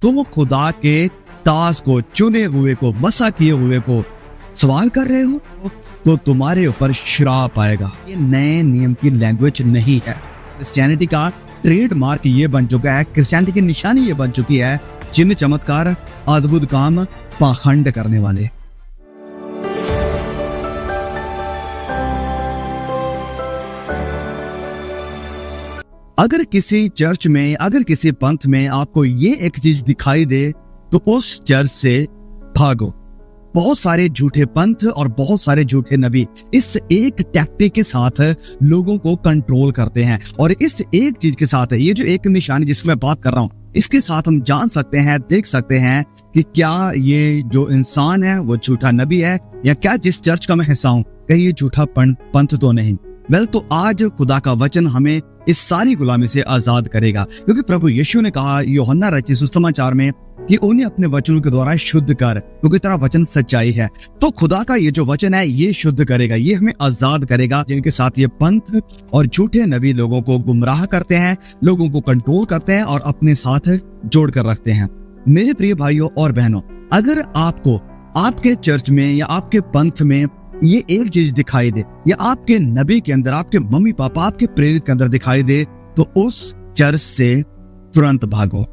तुम खुदा के दास को, चुने हुए को, बसा किए हुए को सवाल कर रहे हो तो तुम्हारे ऊपर श्राप आएगा। ये नए नियम की लैंग्वेज नहीं है। क्रिश्चियनिटी का ट्रेडमार्क ये बन चुका है, क्रिश्चियनिटी की निशानी ये बन चुकी है, चिन्ह चमत्कार, अद्भुत काम, पाखंड करने वाले। अगर किसी चर्च में, अगर किसी पंथ में आपको ये एक चीज दिखाई दे तो उस चर्च से भागो। बहुत सारे झूठे पंथ और बहुत सारे झूठे नबी इस एक टैक्टिक के साथ लोगों को कंट्रोल करते हैं, और इस एक चीज के साथ, ये जो एक निशानी जिसकी मैं बात कर रहा हूं, इसके साथ हम जान सकते हैं, देख सकते हैं कि क्या ये जो इंसान है वो झूठा नबी है, या क्या जिस चर्च का मैं हिस्सा हूं कहीं ये झूठा पंथ तो नहीं। तो आज खुदा का वचन हमें इस सारी गुलामी से आजाद करेगा, क्योंकि प्रभु यीशु ने कहा यूहन्ना रचित सुसमाचार में कि उन्हें अपने वचनों के द्वारा शुद्ध कर, क्योंकि तेरा वचन सच्चाई है। तो खुदा का ये जो वचन है ये शुद्ध करेगा, ये हमें आजाद करेगा, जिनके साथ ये पंथ और झूठे नबी लोगों को गुमराह करते हैं, लोगों को कंट्रोल करते हैं और अपने साथ जोड़ कर रखते हैं। मेरे प्रिय भाइयों और बहनों, अगर आपको आपके चर्च में या आपके पंथ में ये एक चीज दिखाई दे, या आपके नबी के अंदर, आपके मम्मी पापा, आपके प्रेरित के अंदर दिखाई दे, तो उस चर्च से तुरंत भागो।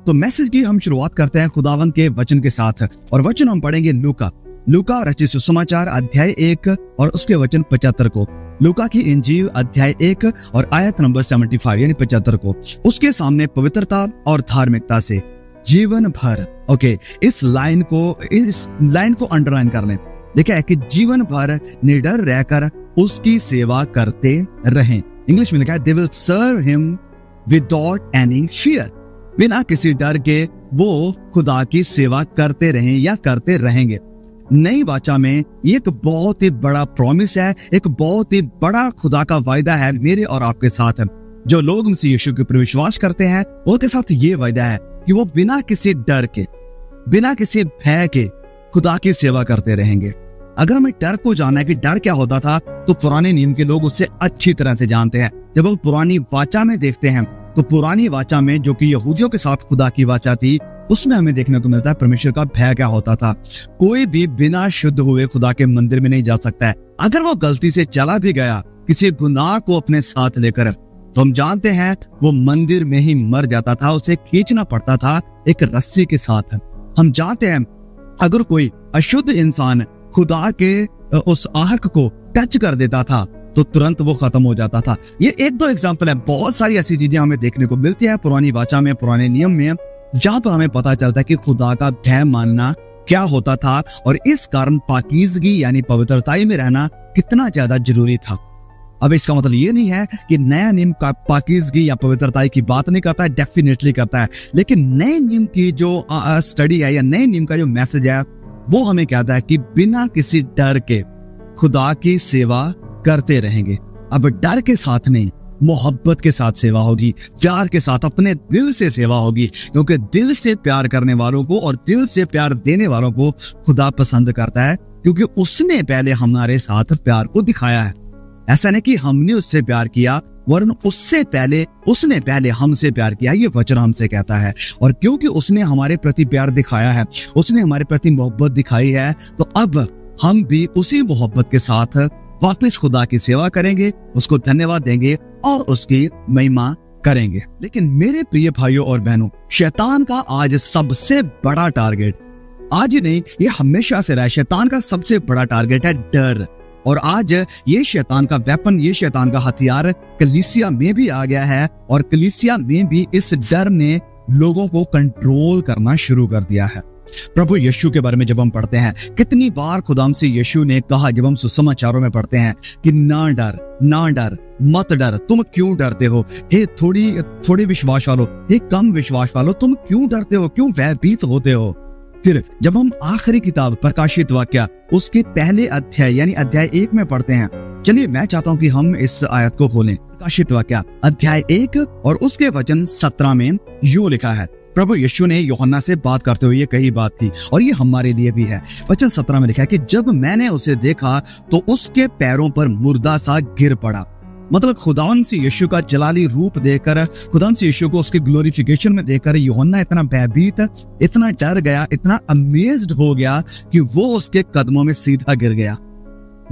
तो मैसेज की हम शुरुआत करते हैं खुदावंद के वचन के साथ, और वचन हम पढ़ेंगे लूका रचित सुसमाचार अध्याय 1 और उसके वचन 75 को। लूका की इंजील अध्याय 1 और आयत नंबर 75 यानी 75 को। उसके सामने पवित्रता और धार्मिकता से जीवन भर, इस लाइन को अंडरलाइन कर लें। देखा है कि जीवन भर निडर रहकर उसकी सेवा करते रहें। इंग्लिश में लिखा है, they will serve him without any fear. बिना किसी डर के वो खुदा की सेवा करते रहें या करते रहेंगे। नई वाचा में एक बहुत ही बड़ा प्रॉमिस है, एक बहुत ही बड़ा खुदा का वायदा है मेरे और आपके साथ। जो लोग मसीह यीशु के ऊपर विश्वास करते हैं उनके साथ ये वायदा है कि वो बिना किसी डर के, बिना किसी भय के खुदा की सेवा करते रहेंगे। अगर हमें डर को जानना है कि डर क्या होता था, तो पुराने नियम के लोग उससे अच्छी तरह से जानते हैं। जब हम पुरानी वाचा में देखते हैं तो पुरानी वाचा में, जो कि यहूदियों के साथ खुदा की वाचा थी, उसमें हमें देखने को मिलता है परमेश्वर का भय क्या होता था। कोई भी बिना शुद्ध हुए खुदा के मंदिर में नहीं जा सकता है। अगर वो गलती से चला भी गया किसी गुनाह को अपने साथ लेकर, तो हम जानते हैं वो मंदिर में ही मर जाता था, उसे खींचना पड़ता था एक रस्सी के साथ। हम जानते हैं अगर कोई अशुद्ध इंसान खुदा के उस आर्क को टच कर देता था तो तुरंत वो खत्म हो जाता था। ये एक दो एग्जाम्पल है, बहुत सारी ऐसी चीजें हमें देखने को मिलती है पुरानी वाचा में, पुराने नियम में, जहां पर हमें पता चलता है कि खुदा का भय मानना क्या होता था और इस कारण पाकीज़गी यानी पवित्रताई में रहना कितना ज्यादा जरूरी था। अब इसका मतलब ये नहीं है कि नया नियम का पाकीज़गी या पवित्रताई की बात नहीं करता है, डेफिनेटली करता है, लेकिन नए नियम की जो स्टडी है या नए नियम का जो मैसेज है वो हमें कहता है कि बिना किसी डर के खुदा की सेवा करते रहेंगे। अब डर के साथ नहीं, मोहब्बत के साथ सेवा होगी, प्यार के साथ, अपने दिल से सेवा होगी, क्योंकि दिल से प्यार करने वालों को और दिल से प्यार देने वालों को खुदा पसंद करता है, क्योंकि उसने पहले हमारे साथ प्यार को दिखाया है। ऐसा नहीं कि हमने उससे प्यार किया, वरन उसने पहले हमसे प्यार किया, ये वचन हमसे कहता है। और क्योंकि उसने हमारे प्रति प्यार दिखाया है, उसने हमारे प्रति मोहब्बत दिखाई है, तो अब हम भी उसी मोहब्बत के साथ वापस खुदा की सेवा करेंगे, उसको धन्यवाद देंगे और उसकी महिमा करेंगे। लेकिन मेरे प्रिय भाइयों और बहनों, शैतान का आज सबसे बड़ा टारगेट, आज ही नहीं ये हमेशा से रहा है, शैतान का सबसे बड़ा टारगेट है डर। और आज ये शैतान का वेपन, ये शैतान का हथियार कलीसिया में भी आ गया है, और कलीसिया में भी इस डर ने लोगों को कंट्रोल करना शुरू कर दिया है। प्रभु यीशु के बारे में जब हम पढ़ते हैं, कितनी बार खुदाम से यीशु ने कहा, जब हम सुसमाचारों में पढ़ते हैं कि ना डर, मत डर, तुम क्यों डरते हो? हे थोड़ी विश्वास वालों, हे कम विश्वास वालों, तुम क्यों डरते हो, क्यों भयभीत होते हो? फिर जब हम आखिरी किताब प्रकाशित वाक्य उसके पहले अध्याय यानी अध्याय 1 में पढ़ते हैं, चलिए मैं चाहता हूं कि हम इस आयत को खोलें। प्रकाशित वाक्य अध्याय 1 और उसके वचन 17 में यूं लिखा है, प्रभु यीशु ने यूहन्ना से बात करते हुए ये कही बात थी, और ये हमारे लिए भी है। वचन 17 में लिखा है कि जब मैंने उसे देखा तो उसके पैरों पर मुर्दा सा गिर पड़ा, मतलब खुदावन से यीशु का जलाली रूप देखकर, खुदावन से यीशु को उसके ग्लोरिफिकेशन में देखकर यूहन्ना इतना भयभीत, इतना डर गया, इतना अमेज्ड हो गया कि वो उसके कदमों में सीधा गिर गया,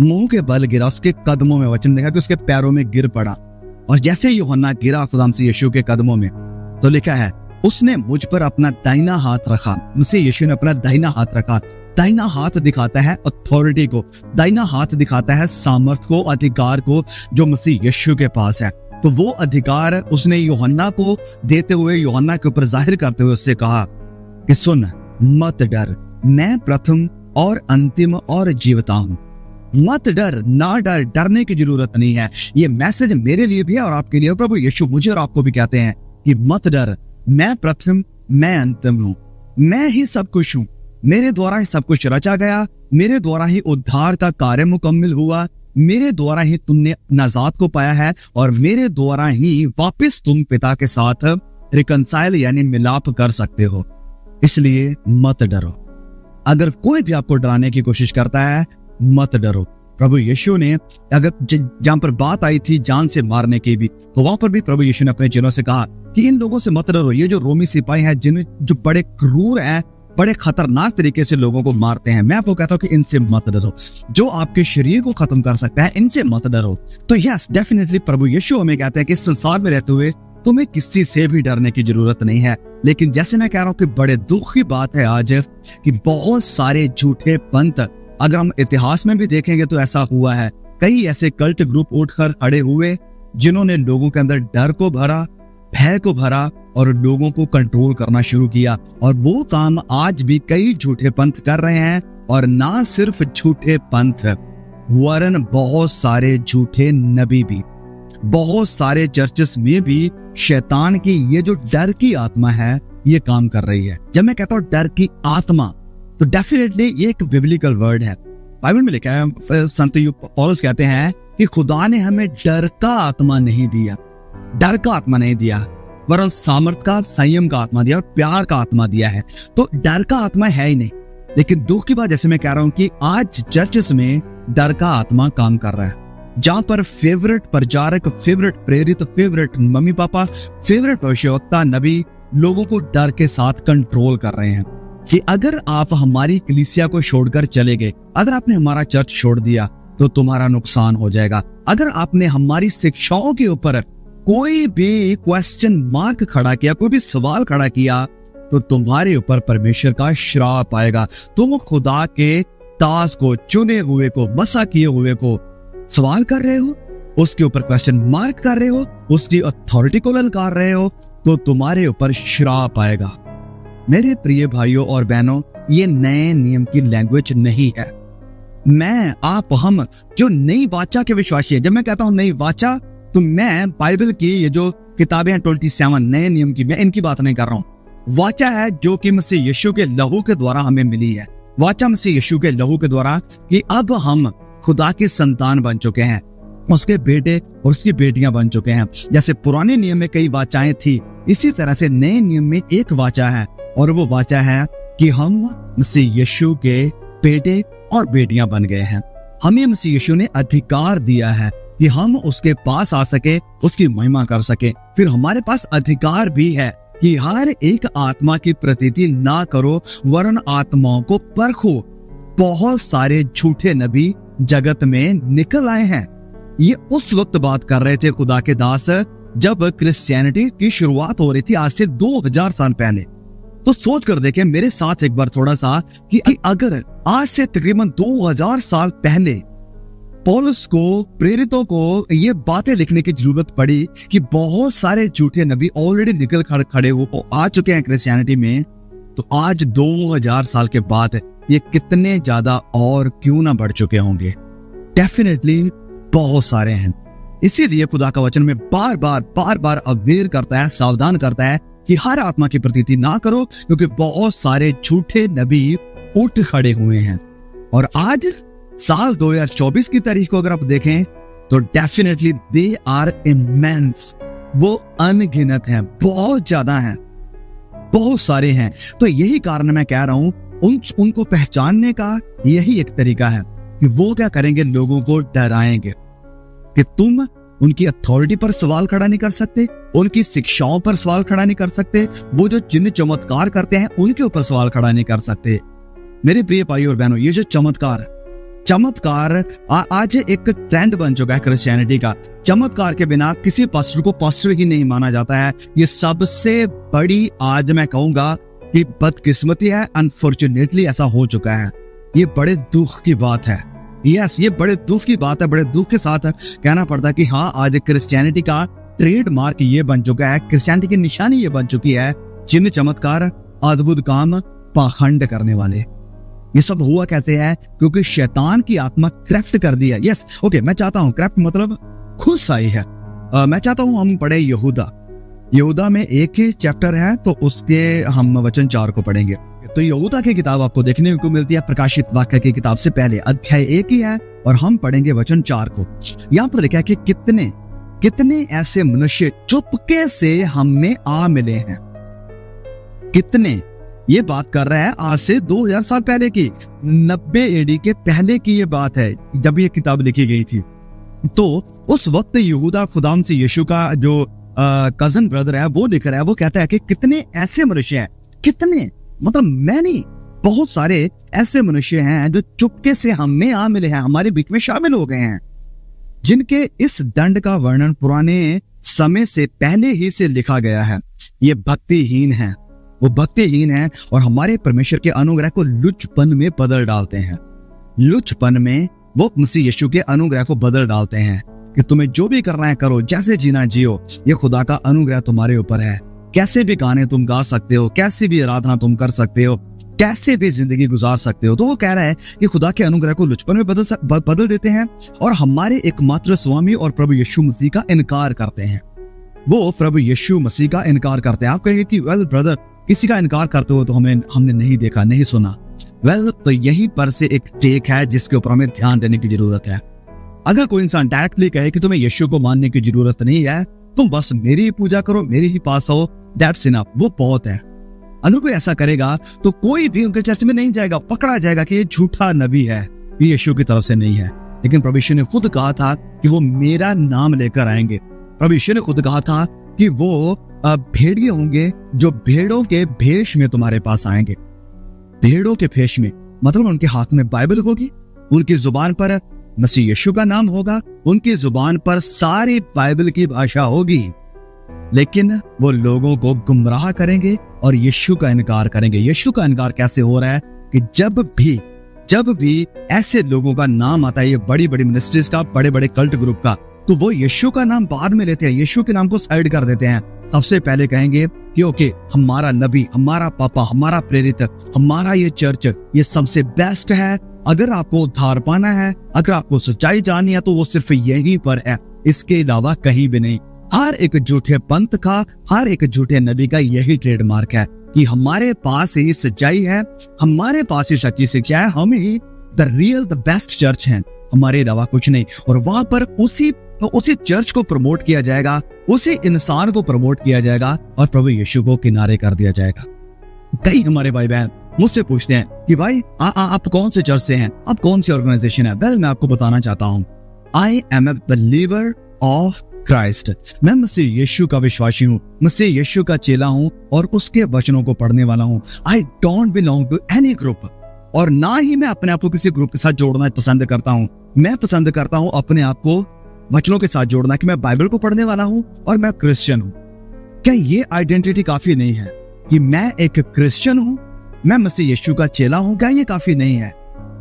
मुंह के बल गिरा, उसके कदमों में, वचन लिखा कि उसके पैरों में गिर पड़ा। और जैसे यूहन्ना गिरा खुदावन से यीशु के कदमों में, तो लिखा है उसने मुझ पर अपना दाहिना हाथ रखा। मुझसे यीशु ने अपना दाहिना हाथ रखा। दाहिना हाथ दिखाता है अथॉरिटी को, दाहिना हाथ दिखाता है सामर्थ को, अधिकार को जो मसीह यीशु के पास है। तो वो अधिकार उसने यूहन्ना को देते हुए, यूहन्ना के ऊपर जाहिर करते हुए उससे कहा कि सुन, मत डर, मैं प्रथम और अंतिम और जीवता हूं। मत डर, ना डर, डरने की जरूरत नहीं है। ये मैसेज मेरे लिए भी है और आपके लिए। प्रभु यीशु मुझे और आपको भी कहते हैं कि मत डर, मैं प्रथम, मैं अंतिम हूं, मैं ही सब कुछ हूं, मेरे द्वारा ही सब कुछ रचा गया, मेरे द्वारा ही उद्धार का कार्य मुकम्मल हुआ, मेरे द्वारा ही तुमने नजात को पाया है और मेरे द्वारा ही वापस तुम पिता के साथ रिकंसाइल यानी मिलाप कर सकते हो। इसलिए मत डरो। अगर कोई भी आपको डराने की कोशिश करता है, मत डरो। प्रभु यीशु ने, अगर जहां पर बात आई थी जान से मारने की भी, तो वहां पर भी प्रभु यीशु ने अपने चेलों से कहा कि इन लोगों से मत डरो। ये जो रोमी सिपाही हैं, जो बड़े क्रूर हैं, बड़े खतरनाक तरीके से लोगों को मारते हैं, मैं आपको कहता हूं कि इनसे मत डरो। जो आपके शरीर को खत्म कर सकता है, इनसे मत डरो। तो यस, डेफिनेटली प्रभु यीशु हमें कहते हैं कि संसार में रहते हुए तुम्हें किसी से भी डरने की जरूरत नहीं है। लेकिन जैसे मैं कह रहा हूं कि बड़े दुख की बात है आज कि बहुत सारे झूठे पंथ, अगर हम इतिहास में भी देखेंगे तो ऐसा हुआ है। कई ऐसे कल्ट ग्रुप उठकर खड़े हुए जिन्होंने लोगों के अंदर डर को भरा, भय को भरा और लोगों को कंट्रोल करना शुरू किया। और वो काम आज भी कई झूठे पंथ कर रहे हैं। और ना सिर्फ झूठे पंथ, वरन बहुत सारे झूठे नबी भी, बहुत सारे चर्चेस में भी शैतान की ये जो डर की आत्मा है, ये काम कर रही है। जब मैं कहता हूं डर की आत्मा, तो डेफिनेटली ये एक बिब्लिकल वर्ड है। बाइबल में लिखा है, संत पौलुस कहते हैं कि खुदा ने हमें डर का आत्मा नहीं दिया, डर का आत्मा नहीं दिया, वरन सामर्थ का, संयम का आत्मा दिया और प्यार का आत्मा दिया है। तो डर का आत्मा है ही नहीं। लेकिन दुख की बात, जैसे मैं कह रहा हूं कि आज चर्चेस में डर का आत्मा काम कर रहा है, जहां पर फेवरेट प्रचारक, फेवरेट प्रेरित, फेवरेट मम्मी पापा, फेवरेट भविष्यवक्ता, नबी लोगों को डर के साथ कंट्रोल कर रहे हैं कि अगर आप हमारी कलीसिया को छोड़कर चले गए, अगर आपने हमारा चर्च छोड़ दिया तो तुम्हारा नुकसान हो जाएगा। अगर आपने हमारी शिक्षाओं के ऊपर कोई भी क्वेश्चन मार्क खड़ा किया, कोई भी सवाल खड़ा किया, तो तुम्हारे ऊपर परमेश्वर का श्राप आएगा। तुम खुदा के दास को, चुने हुए को, मसा किए हुए को सवाल कर रहे हो, उसके ऊपर क्वेश्चन मार्क कर रहे हो, उसकी अथॉरिटी को ललकार रहे हो, तो तुम्हारे ऊपर श्राप आएगा। मेरे प्रिय भाइयों और बहनों, ये नए नियम की लैंग्वेज नहीं है। मैं, आप, हम जो नई वाचा के विश्वासी है, जब मैं कहता हूं नई वाचा, तो मैं बाइबल की ये जो किताबें हैं 27 नए नियम की, मैं इनकी बात नहीं कर रहा हूं। वाचा है जो कि मसीह यीशु के लहू के द्वारा हमें मिली है। वाचा मसीह यीशु के लहू के द्वारा कि अब हम खुदा की संतान बन चुके हैं, उसके बेटे और उसकी बेटियां बन चुके हैं। जैसे पुराने नियम में कई वाचाएं थी, इसी तरह से नए नियम में एक वाचा है, और वो वाचा है कि हम मसीह यीशु के बेटे और बेटियां बन गए हैं। हमें मसीह यीशु ने अधिकार दिया है कि हम उसके पास आ सके, उसकी महिमा कर सके। फिर हमारे पास अधिकार भी है कि हर एक आत्मा की प्रतीति ना करो, वरन आत्माओं को परखो। बहुत सारे झूठे नबी जगत में निकल आए हैं। ये उस वक्त बात कर रहे थे खुदा के दास, जब क्रिश्चियनिटी की शुरुआत हो रही थी, आज से 2000 साल पहले। तो सोच कर देखें मेरे साथ एक बार थोड़ा सा कि अगर आज से तकरीबन 2000 साल पहले पौलुस को, प्रेरितों को ये बातें लिखने की जरूरत पड़ी कि बहुत सारे झूठे नबी ऑलरेडी निकल खड़े हो आ चुके हैं क्रिश्चियनिटी में, तो आज 2000 साल के बाद ये कितने ज्यादा और क्यों ना बढ़ चुके होंगे। डेफिनेटली बहुत सारे हैं। इसीलिए खुदा का वचन में बार बार अवेयर करता है, सावधान करता है कि हर आत्मा की प्रतीति ना करो, क्योंकि बहुत सारे झूठे नबी उठ खड़े हुए हैं। और आज साल 2024 की तारीख को अगर आप देखें तो डेफिनेटली दे आर इमेंस, वो अनगिनत हैं, बहुत ज्यादा हैं, बहुत सारे हैं। तो यही कारण मैं कह रहा हूं, उनको पहचानने का यही एक तरीका है कि वो क्या करेंगे, लोगों को डराएंगे कि तुम उनकी अथॉरिटी पर सवाल खड़ा नहीं कर सकते, उनकी शिक्षाओं पर सवाल खड़ा नहीं कर सकते, वो जो चिन्ह चमत्कार करते हैं उनके ऊपर सवाल खड़ा नहीं कर सकते। मेरे प्रिय भाई और बहनों, ये जो चमत्कार आज एक ट्रेंड बन चुका है क्रिश्चियनिटी का। चमत्कार के बिना किसी पास्टर को पास्टर ही नहीं माना जाता है। ये सबसे बड़ी, आज मैं कहूंगा कि बदकिस्मती है। अनफॉर्चुनेटली ऐसा हो चुका है। ये बड़े दुख की बात है। यस, ये बड़े दुख की बात है। बड़े दुख के साथ कहना पड़ता है कि हाँ, आज क्रिश्चियनिटी का ट्रेडमार्क ये बन चुका है, क्रिश्चियनिटी की निशानी ये बन चुकी है, चिन्ह चमत्कार, अद्भुत काम, पाखंड करने वाले। ये सब हुआ कहते हैं क्योंकि शैतान की आत्मा क्रेफ्ट कर दिया। यस, ओके, मैं चाहता हूं, क्रेफ्ट मतलब खुश आई है। मैं चाहता हूं हम पढ़े यहूदा में एक ही चैप्टर है, तो उसके हम वचन 4 को पढ़ेंगे। तो यहूदा की किताब आपको देखने को मिलती है प्रकाशित वाक्य की किताब से पहले, अध्याय 1 ही है, और हम पढ़ेंगे वचन 4 को। यहाँ पर लिखा है कि कितने ऐसे मनुष्य चुपके से हम में आ मिले हैं। कितने, ये बात कर रहा है आज से 2000 साल पहले की, 90 एडी के पहले की ये बात है जब ये किताब लिखी गई थी। तो उस वक्त यहूदा खुदाम से यीशु का जो कजन ब्रदर है वो लिख रहा है। वो कहता है कि कितने ऐसे मनुष्य हैं, कितने मतलब मैनी, बहुत सारे ऐसे मनुष्य हैं जो चुपके से हम में आ मिले हैं, हमारे बीच में शामिल हो गए हैं, जिनके इस दंड का वर्णन पुराने समय से पहले ही से लिखा गया है। ये भक्तिहीन है, वो भक्तिहीन है और हमारे परमेश्वर के अनुग्रह को लुचपन में बदल डालते हैं। लुचपन में वो मसीह यीशु के अनुग्रह को बदल डालते हैं कि तुम्हें जो भी करना है करो, जैसे जीना जियो, ये खुदा का अनुग्रह तुम्हारे ऊपर है। कैसे भी गाने तुम गा सकते हो, कैसे भी आराधना तुम कर सकते हो, कैसे भी जिंदगी गुजार सकते हो। तो वो कह रहा है कि खुदा के अनुग्रह को लुचपन में बदल देते हैं और हमारे एकमात्र स्वामी और प्रभु यीशु मसीह का इनकार करते हैं। वो प्रभु यीशु मसीह का इनकार करते हैं। आप कहेंगे कि वेल ब्रदर, किसी का इनकार करते हो तो हमने नहीं देखा, नहीं सुना। वेल, तो यहीं पर से एक टेक है जिसके ऊपर हमें ध्यान देने की जरूरत है। अगर कोई इंसान डायरेक्टली कहे कि तुम्हें यीशु को मानने की जरूरत नहीं है, तुम बस मेरी ही पूजा करो, मेरे ही पास आओ, दैट्स इनफ, वो बहुत है। अगर कोई ऐसा करेगा तो कोई भी उनके चर्च में नहीं जाएगा, पकड़ा जाएगा कि ये झूठा नबी है, ये यीशु की तरफ से नहीं है। लेकिन प्रभु यीशु ने खुद कहा था कि वो मेरा नाम लेकर आएंगे। प्रभु यीशु ने खुद कहा था कि वो भेड़िए होंगे जो भेड़ों के भेष में तुम्हारे पास आएंगे। भेड़ों के भेष में मतलब उनके हाथ में बाइबल होगी, उनकी जुबान पर मसीह यीशु का नाम होगा, उनकी जुबान पर सारी बाइबल की भाषा होगी, लेकिन वो लोगों को गुमराह करेंगे और यीशु का इनकार करेंगे। यीशु का इनकार कैसे हो रहा है कि जब भी ऐसे लोगों का नाम आता है, ये बड़ी बड़ी मिनिस्ट्रीज का, बड़े बड़े कल्ट ग्रुप का, तो वो यीशु का नाम बाद में लेते हैं, यीशु के नाम को साइड कर देते हैं। सबसे पहले कहेंगे कि ओके, हमारा नबी, हमारा पापा, हमारा प्रेरित, हमारा ये चर्च, ये सबसे बेस्ट है। अगर आपको उद्धार पाना है, अगर आपको सच्चाई जाननी है, तो वो सिर्फ यहीं पर है, इसके अलावा कहीं भी नहीं। हर एक झूठे पंथ का, हर एक झूठे नबी का यही ट्रेडमार्क है कि हमारे पास ही सच्चाई है, हमारे पास ही सच्ची शिक्षा है, हम ही the real the best church हैं, हमारे अलावा कुछ नहीं। और वहां पर उसी चर्च को प्रमोट किया जाएगा, उसी इंसान को प्रमोट किया जाएगा और प्रभु यीशु को किनारे कर दिया जाएगा। कई हमारे भाई बहन मुझसे पूछते हैं कि भाई आप कौन से चर्च से हैं, आप कौन सी ऑर्गेनाइजेशन है। वेल, मैं आपको बताना चाहता हूँ, I am a believer of Christ. मैं मसीह यीशु का विश्वासी हूँ, मसीह यीशु का चेला हूँ और उसके वचनों को पढ़ने वाला हूँ। I don't belong to any group, और ना ही मैं अपने आप को किसी ग्रुप के साथ जोड़ना पसंद करता हूँ। मैं पसंद करता हूँ अपने आप को वचनों के साथ जोड़ना कि मैं बाइबल को पढ़ने वाला हूँ और मैं क्रिश्चियन हूँ। क्या ये आइडेंटिटी काफी नहीं है कि मैं एक क्रिश्चियन हूँ, मैं मसीह यीशु का चेला हूँ? क्या ये काफी नहीं है?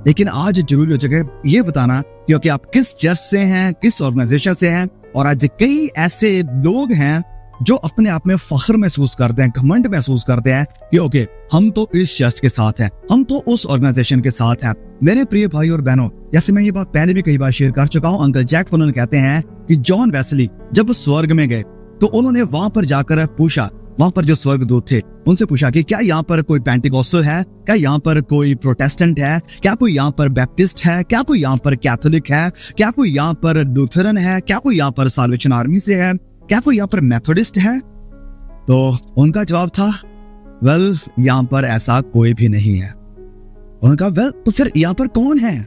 लेकिन आज जरूरी हो चुका है ये बताना क्योंकि आप किस चर्च से हैं, किस ऑर्गेनाइजेशन से हैं। और आज कई ऐसे लोग हैं जो अपने आप में फख्र महसूस करते हैं, घमंड महसूस करते हैं कि ओके, हम तो इस चर्च के साथ हैं, हम तो उस ऑर्गेनाइजेशन के साथ हैं। मेरे प्रिय भाई और बहनों, जैसे मैं ये बात पहले भी कई बार शेयर कर चुका हूँ, अंकल जैक फनन कहते हैं कि जॉन वेस्ली जब स्वर्ग में गए तो उन्होंने वहां पर जाकर पूछा, वहां पर जो स्वर्गदूत थे उनसे पूछा कि क्या यहाँ पर कोई पेंटिकॉस्टल है, क्या यहाँ पर कोई प्रोटेस्टेंट है, क्या कोई यहाँ पर बैप्टिस्ट है, क्या कोई यहाँ पर कैथोलिक है, क्या कोई यहाँ पर लूथरन है, क्या कोई यहाँ पर साल्वेशन आर्मी से है, क्या कोई यहाँ पर मेथोडिस्ट है? तो उनका जवाब था, वेल, यहाँ पर ऐसा कोई भी नहीं है। उनका वेल, तो फिर यहाँ पर कौन है?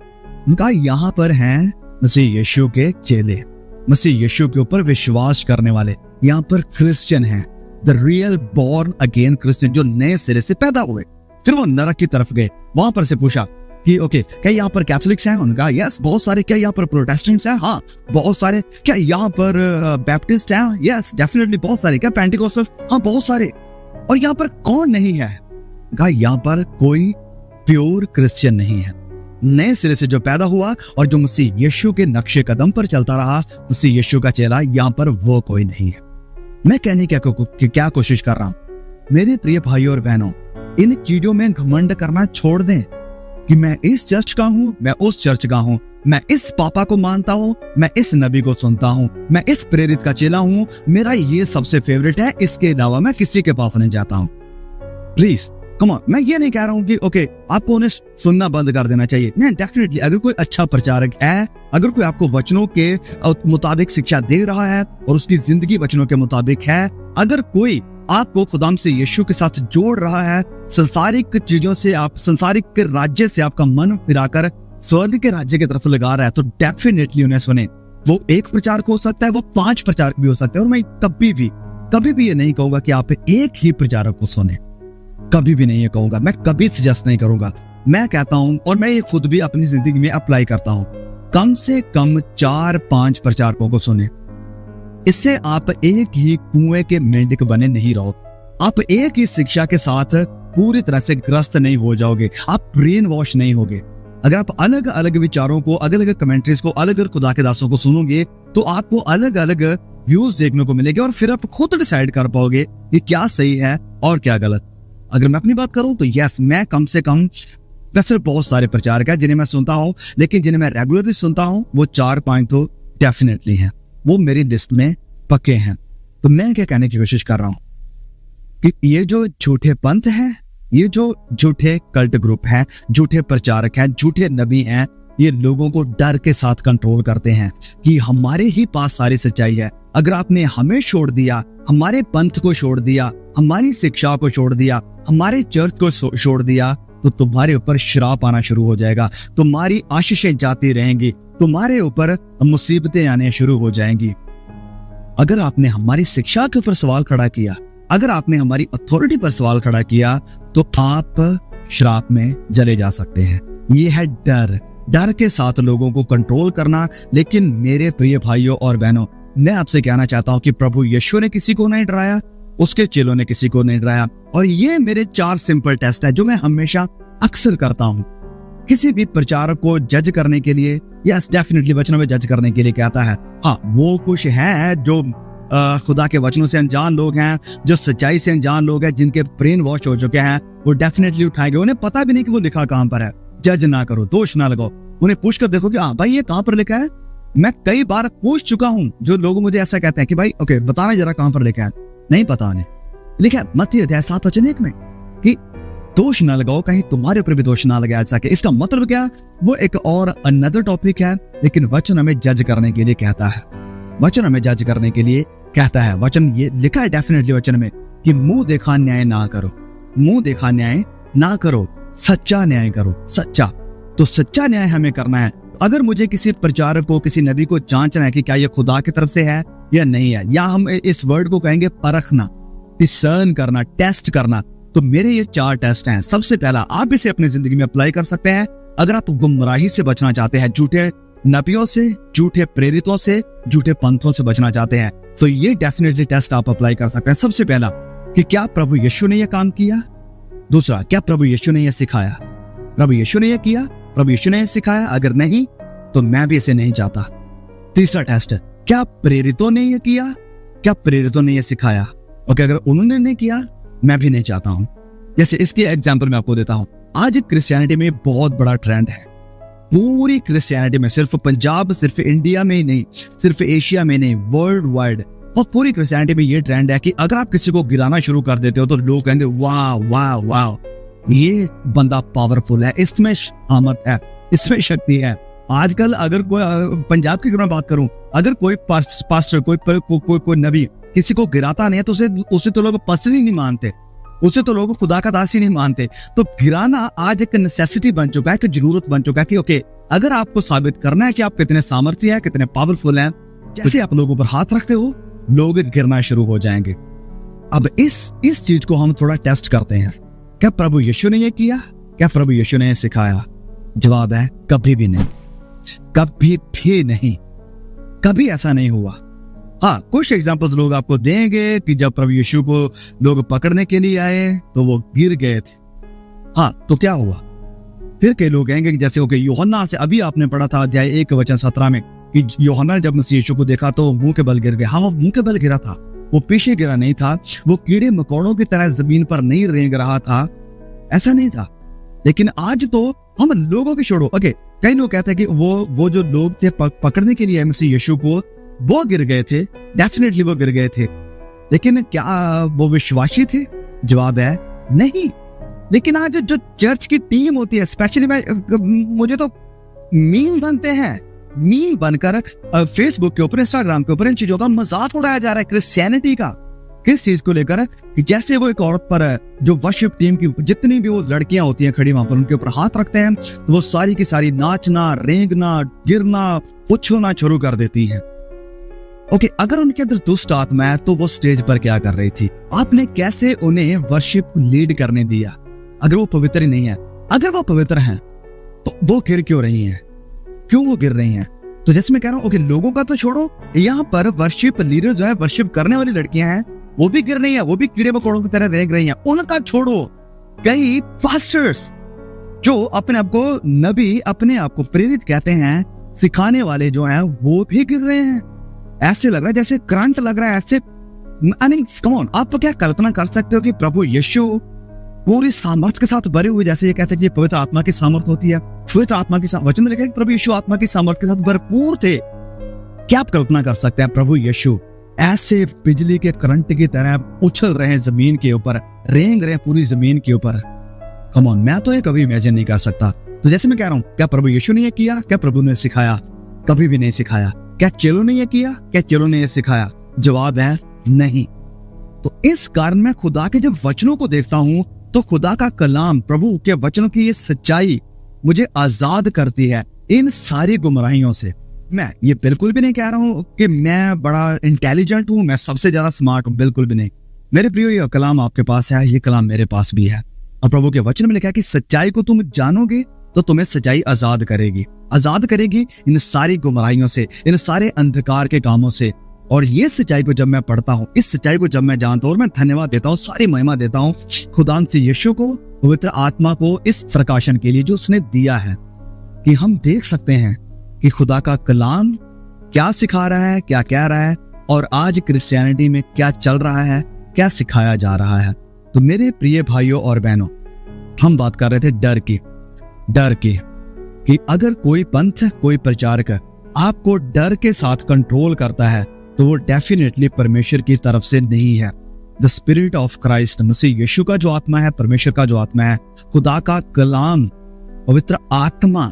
उनका यहाँ पर हैं मसीह यीशु के चेले, मसीह यीशु के ऊपर विश्वास करने वाले यहाँ पर क्रिश्चियन हैं, the real born again Christian, जो नए सिरे से पैदा हुए। फिर वो नरक की तरफ गए, वहां पर से पूछा कि ओके, क्या यहाँ पर कैथोलिक्स हैं? उनका यस बहुत सारे। क्या यहाँ पर प्रोटेस्टेंट्स हैं? हाँ बहुत सारे। क्या यहाँ पर बैप्टिस्ट हैं? यस डेफिनेटली बहुत सारे। क्या पेंटिकोस्टल? हाँ बहुत सारे। और यहाँ पर कौन नहीं है? कहा यहाँ पर कोई प्योर क्रिश्चियन नहीं है, नए सिरे से जो पैदा हुआ और जो मसीह यीशु के नक्शे कदम पर चलता रहा, मसीह यीशु का चेला, यहाँ पर वो कोई नहीं है। मैं कहने क्या कोशिश कर रहा हूं, मेरे प्रिय भाइयों और बहनों, इन चीजों में घमंड करना छोड़ दें कि मैं इस चर्च का हूं, मैं उस चर्च का हूं, मैं इस पापा को मानता हूं, मैं इस नबी को सुनता हूं, मैं इस प्रेरित का चेला हूं, मेरा ये सबसे फेवरेट है, इसके अलावा मैं किसी के पास नहीं जाता हूं। प्लीज कम ऑन, मैं ये नहीं कह रहा हूं कि ओके आपको उन्हें सुनना बंद कर देना चाहिए। नहीं, डेफिनेटली अगर कोई अच्छा प्रचारक है, अगर कोई आपको वचनों के मुताबिक शिक्षा दे रहा है और उसकी जिंदगी वचनों के मुताबिक है, अगर कोई आपको खुदाम से यीशु के साथ जोड़ रहा है, संसारिक चीजों से, आप संसारिक के राज्य से आपका मन फिराकर स्वर्ग के राज्य की तरफ लगा रहा है, तो डेफिनेटली उन्हें सुने। वो एक प्रचारक हो सकता है, वो 5 प्रचारक भी हो सकते हैं। और मैं कभी भी ये नहीं कहूंगा कि आप एक ही प्रचारक को सुने, कभी भी नहीं ये कहूंगा, मैं कभी सजेस्ट नहीं करूंगा। मैं कहता हूं, और मैं ये खुद भी अपनी जिंदगी में अप्लाई करता हूं, कम से कम 4-5 प्रचारकों को सुने। इससे आप एक ही कुएं के मेंढक बने नहीं रहो, आप एक ही शिक्षा के साथ पूरी तरह से ग्रस्त नहीं हो जाओगे, आप ब्रेन वॉश नहीं होगे। अगर आप अलग अलग विचारों को, अलग अलग कमेंट्रीज को, अलग अलग खुदा के दासों को सुनोगे, तो आपको अलग अलग व्यूज देखने को मिलेंगे और फिर आप खुद डिसाइड कर पाओगे कि क्या सही है और क्या गलत। अगर मैं अपनी बात करूं तो यस, मैं कम से कम, वैसे बहुत सारे प्रचारक हैं जिन्हें मैं सुनता हूं, लेकिन जिन्हें मैं रेगुलरली सुनता हूं वो 4-5 तो डेफिनेटली हैं, वो मेरी लिस्ट में पक्के हैं। तो मैं क्या कहने की कोशिश कर रहा हूं कि ये जो झूठे पंथ हैं, ये जो झूठे कल्ट ग्रुप हैं, झूठे प्रचारक हैं, झूठे नबी हैं, ये लोगों को डर के साथ कंट्रोल करते हैं कि हमारे ही पास सारी सच्चाई है। अगर आपने हमें छोड़ दिया, हमारे पंथ को छोड़ दिया, हमारी शिक्षा को छोड़ दिया, हमारे चर्च को छोड़ दिया, तो तुम्हारे ऊपर श्राप आना शुरू हो जाएगा, तुम्हारी आशीषें जाती रहेंगी, तुम्हारे ऊपर मुसीबतें आने शुरू हो जाएंगी। अगर आपने हमारी शिक्षा के ऊपर सवाल खड़ा किया, अगर आपने हमारी अथॉरिटी पर सवाल खड़ा किया, तो आप श्राप में चले जा सकते हैं। ये है डर के साथ लोगों को कंट्रोल करना। लेकिन मेरे प्रिय भाइयों और बहनों, मैं आपसे कहना चाहता हूं कि प्रभु यीशु ने किसी को नहीं डराया, उसके चेलों ने किसी को नहीं डराया। और ये मेरे 4 सिंपल टेस्ट है जो मैं हमेशा अक्सर करता हूं किसी भी प्रचारक को जज करने के लिए। यस डेफिनेटली वचनों में जज करने के लिए कहता है। हाँ, वो कुछ है जो खुदा के वचनों से अनजान लोग हैं, जो सच्चाई से अनजान लोग हैं, जिनके ब्रेन वॉश हो चुके हैं, वो डेफिनेटली उठाएंगे। उन्हें पता भी नहीं कि वो लिखा कहां पर है। जज ना करो, दोष ना लगाओ, उन्हें पूछ कर देखो कि हाँ भाई ये कहां पर लिखा है। मैं कई बार पूछ चुका हूं, जो लोग मुझे ऐसा कहते हैं कि भाई ओके बताना जरा कहां पर लिखा है। नहीं पता उन्हें। लिखा है मत्ती अध्याय 7:1 में कि दोष ना लगाओ, कहीं तुम्हारे ऊपर भी दोष ना लगाया जा सके। इसका मतलब क्या, वो एक और अनदर टॉपिक है। लेकिन वचन हमें जज करने के लिए कहता है, वचन हमें जज करने के लिए कहता है। वचन ये लिखा है डेफिनेटली वचन में कि मुंह देखा न्याय ना करो, मुंह देखा न्याय ना करो, सच्चा न्याय करो। सच्चा, तो सच्चा न्याय हमें करना है। अगर मुझे किसी प्रचारक को, किसी नबी को जांचना है कि क्या ये खुदा की तरफ से है या नहीं है, या हम इस वर्ड को कहेंगे परखना, डिसर्न करना, टेस्ट करना, तो मेरे ये 4 टेस्ट हैं। सबसे पहला, आप इसे अपनी जिंदगी में अप्लाई कर सकते हैं अगर आप गुमराही से बचना चाहते हैं, झूठे नबियों से, झूठे प्रेरितों से, झूठे पंथों से बचना चाहते हैं, तो ये डेफिनेटली टेस्ट आप अप्लाई कर सकते हैं। सबसे पहला कि क्या प्रभु यीशु ने यह काम किया। दूसरा, क्या प्रभु यीशु ने यह सिखाया। प्रभु यीशु ने यह किया, प्रभु यीशु ने यह सिखाया, अगर नहीं तो मैं भी इसे नहीं चाहता। तीसरा टेस्ट, क्या प्रेरितों ने यह किया, क्या प्रेरितों ने यह सिखाया। ओके, अगर उन्होंने नहीं किया मैं भी नहीं चाहता हूं। जैसे इसकी एग्जांपल मैं आपको देता हूं। आज क्रिश्चियनिटी में बहुत बड़ा ट्रेंड है, पूरी क्रिश्चियनिटी में, सिर्फ पंजाब, सिर्फ इंडिया में ही नहीं, सिर्फ एशिया में नहीं, वर्ल्ड वाइड, और पूरी क्रिश्चियनिटी में ये ट्रेंड है कि अगर आप किसी को गिराना शुरू कर देते हो तो लोग कहेंगे वाह वाह वाह, ये बंदा पावरफुल है, इसमें सामर्थ है, इसमें शक्ति है। आजकल अगर कोई, पंजाब की अगर मैं बात करूं, अगर कोई पास्टर, कोई नबी किसी को गिराता नहीं है तो उसे तो लोग पर्सनली नहीं मानते, उसे तो लोग खुदा का दास ही नहीं मानते। तो गिराना आज एक नेसेसिटी बन चुका है, एक जरूरत बन चुका है कि ओके, अगर आपको साबित करना है कि आप कितने सामर्थ्य हैं, कितने पावरफुल हैं, जैसे आप लोगों पर हाथ रखते हो, लोग गिरना शुरू हो जाएंगे। अब इस चीज को हम थोड़ा टेस्ट करते हैं। क्या प्रभु यीशु ने ये किया? क्या प्रभु यीशु ने ये सिखाया? जवाब है कभी भी नहीं, कभी भी नहीं, कभी ऐसा नहीं हुआ। हाँ, कुछ एग्जांपल्स लोग आपको देंगे कि जब प्रभु यीशु को लोग पकड़ने के लिए आए तो वो गिर गए थे। हाँ, तो क्या हुआ? फिर कई लोग कहेंगे कि जैसे यूहन्ना से अभी आपने पढ़ा था अध्याय 1:17 में कि यूहन्ना जब मसीह यीशु को देखा तो मुंह के बल गिर गया। हाँ, वो मुंह के बल गिरा था, वो पीछे गिरा नहीं था, वो कीड़े मकोड़ों की तरह जमीन पर नहीं रेंग रहा था, ऐसा नहीं था। लेकिन आज तो हम लोगों की छोड़ो, ओके, कई लोग कहते हैं कि वो जो लोग थे पकड़ने के लिए मसीह यीशु को, वो गिर गए थे, डेफिनेटली वो गिर गए थे, लेकिन क्या वो विश्वासी थे? जवाब है नहीं। लेकिन आज जो चर्च की टीम होती है, स्पेशली मुझे तो मीम बनते हैं, मीम बनकर फेसबुक के ऊपर, इंस्टाग्राम के ऊपर इन चीजों का मजाक उड़ाया जा रहा है, क्रिश्चियनिटी का। किस चीज को लेकर? कि जैसे वो एक औरत पर जो वर्शिप टीम की जितनी भी वो लड़कियां होती हैं खड़ी वहां पर, उनके ऊपर हाथ रखते हैं तो वो सारी की सारी नाचना, रेंगना, गिरना, उछलना शुरू कर देती हैं। ओके, अगर उनके अंदर दुष्ट आत्मा है तो वो स्टेज पर क्या कर रही थी? आपने कैसे उन्हें वर्शिप लीड करने दिया अगर वो पवित्र ही नहीं है? अगर वो पवित्र हैं तो वो गिर क्यों रही हैं? क्यों वो गिर रही हैं? तो जैसे मैं कह रहा हूं, ओके, लोगों का तो छोड़ो, यहाँ पर वर्शिप लीडर जो है, वर्शिप करने वाली लड़कियां हैं, वो भी गिर रही हैं, वो भी कीड़े मकोड़ों की तरह रेंग रही हैं। उनका छोड़ो, कई पास्टर्स जो अपने आप को नबी, अपने आप को प्रेरित कहते हैं, सिखाने वाले जो हैं, वो भी गिर रहे हैं। ऐसे लग रहा है जैसे करंट लग रहा है, ऐसे आई मीन कम ऑन। आप क्या कल्पना कर सकते हो कि प्रभु यीशु पूरी सामर्थ्य के साथ भरे हुए, जैसे ये कहते हैं कि पवित्र आत्मा की सामर्थ्य होती है, पवित्र आत्मा की वचन में लिखा है कि प्रभु यीशु आत्मा की सामर्थ्य के साथ भरपूर थे। क्या आप कल्पना कर सकते हैं प्रभु यीशु ऐसे बिजली के करंट की तरह उछल रहे हैं जमीन के ऊपर, रेंग रहे हैं पूरी जमीन के ऊपर? कम ऑन, मैं तो ये कभी इमेजिन नहीं कर सकता। तो जैसे मैं कह रहा हूं, क्या प्रभु यीशु ने ये किया? क्या प्रभु ने सिखाया? कभी भी नहीं सिखाया। क्या चेलों ने ये किया? क्या चेलों ने ये सिखाया? जवाब है नहीं। तो इस कारण मैं खुदा के जब वचनों को देखता हूं तो खुदा का कलाम, प्रभु के वचनों की ये सच्चाई मुझे आजाद करती है इन सारी गुमराहियों से। मैं ये बिल्कुल भी नहीं कह रहा हूं कि मैं बड़ा इंटेलिजेंट हूं, मैं सबसे ज्यादा स्मार्ट हूं, बिल्कुल भी नहीं। मेरे प्रियो, ये कलाम आपके पास है, ये कलाम मेरे पास भी है, और प्रभु के वचन में लिखा है कि सच्चाई को तुम जानोगे तो तुम्हें सच्चाई आजाद करेगी, आजाद करेगी इन सारी गुमराहियों से, इन सारे अंधकार के कामों से। और ये सच्चाई को जब मैं पढ़ता हूँ, इस सच्चाई को जब मैं जानता हूँ, और मैं धन्यवाद देता हूँ, सारी महिमा देता हूँ खुदा से यीशु को, पवित्र आत्मा को, इस प्रकाशन के लिए जो उसने दिया है कि हम देख सकते हैं कि खुदा का कलाम क्या सिखा रहा है, क्या कह रहा है, और आज क्रिश्चियनिटी में क्या चल रहा है, क्या सिखाया जा रहा है। तो मेरे प्रिय भाइयों और बहनों, हम बात कर रहे थे डर की कि अगर कोई पंथ, कोई प्रचारक आपको डर के साथ कंट्रोल करता है तो वो डेफिनेटली परमेश्वर की तरफ से नहीं है। द स्पिरिट ऑफ क्राइस्ट, मसीह यीशु का जो आत्मा है, परमेश्वर का जो आत्मा है, खुदा का कलाम, पवित्र आत्मा,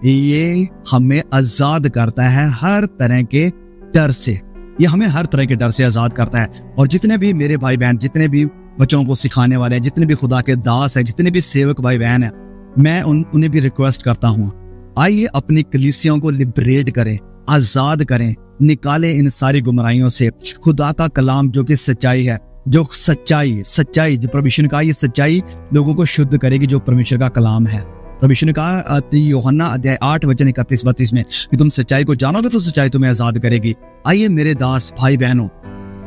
ये हमें आजाद करता है हर तरह के डर से। ये हमें हर तरह के डर से आजाद करता है। और जितने भी मेरे भाई बहन, जितने भी बच्चों को सिखाने वाले हैं, जितने भी खुदा के दास हैं, जितने भी सेवक भाई बहन हैं, मैं उन्हें भी रिक्वेस्ट करता हूँ, आइए अपनी कलीसियों को लिबरेट करें, आजाद करें, निकाले इन सारी गुमराहियों से। खुदा का कलाम जो कि सच्चाई है, जो सच्चाई जो परमेश्वर का, ये सच्चाई लोगों को शुद्ध करेगी, जो परमेश्वर का कलाम है। परमेश्वर ने कहा यूहन्ना अध्याय 8:31-32 में कि तुम सच्चाई को जानोगे तो सच्चाई तुम्हें आजाद करेगी। आइए मेरे दास भाई बहनों,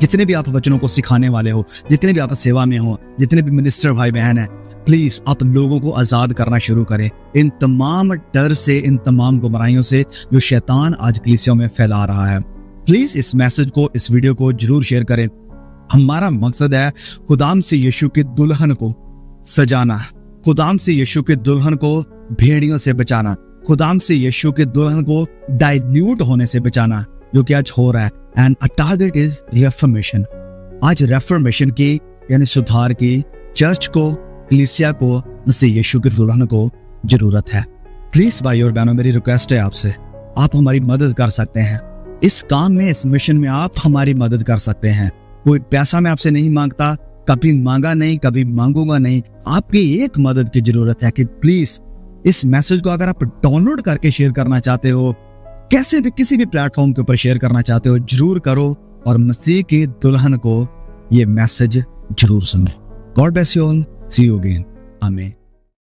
जितने भी आप वचनों को सिखाने वाले हो, जितने भी आप सेवा में हो, जितने भी मिनिस्टर भाई बहन है, प्लीज आप लोगों को आजाद करना शुरू करें इन तमाम डर से, इन तमाम गुमराहियों से जो शैतान आज कलीसियों में फैला रहा है। प्लीज इस मैसेज को, इस वीडियो को जरूर शेयर करें। हमारा मकसद है खुदाम से यीशु की दुल्हन को सजाना, खुदाम से यीशु के दुल्हन को भेड़ियों से बचाना, खुदाम से यीशु के दुल्हन को डाइल्यूट होने से बचाना, जो कि आज हो रहा है। And a target is reformation. आज रेफर्मेशन की यानी सुधार की, चर्च को, कलीसिया को, मसीह यीशु के दुल्हन को जरूरत है। प्लीज भाई और बहनों, मेरी रिक्वेस्ट है आपसे, आप हमारी मदद कर सकते हैं इस काम में, इस मिशन में आप हमारी मदद कर सकते हैं। कोई पैसा मैं आपसे नहीं मांगता, कभी मांगा नहीं, कभी मांगूंगा नहीं। आपकी एक मदद की जरूरत है कि प्लीज इस मैसेज को अगर आप डाउनलोड करके शेयर करना चाहते हो, कैसे भी किसी भी प्लेटफॉर्म के ऊपर शेयर करना चाहते हो जरूर करो और मसीह की दुल्हन को ये मैसेज जरूर सुनो। God bless you all, see you again, आमीन।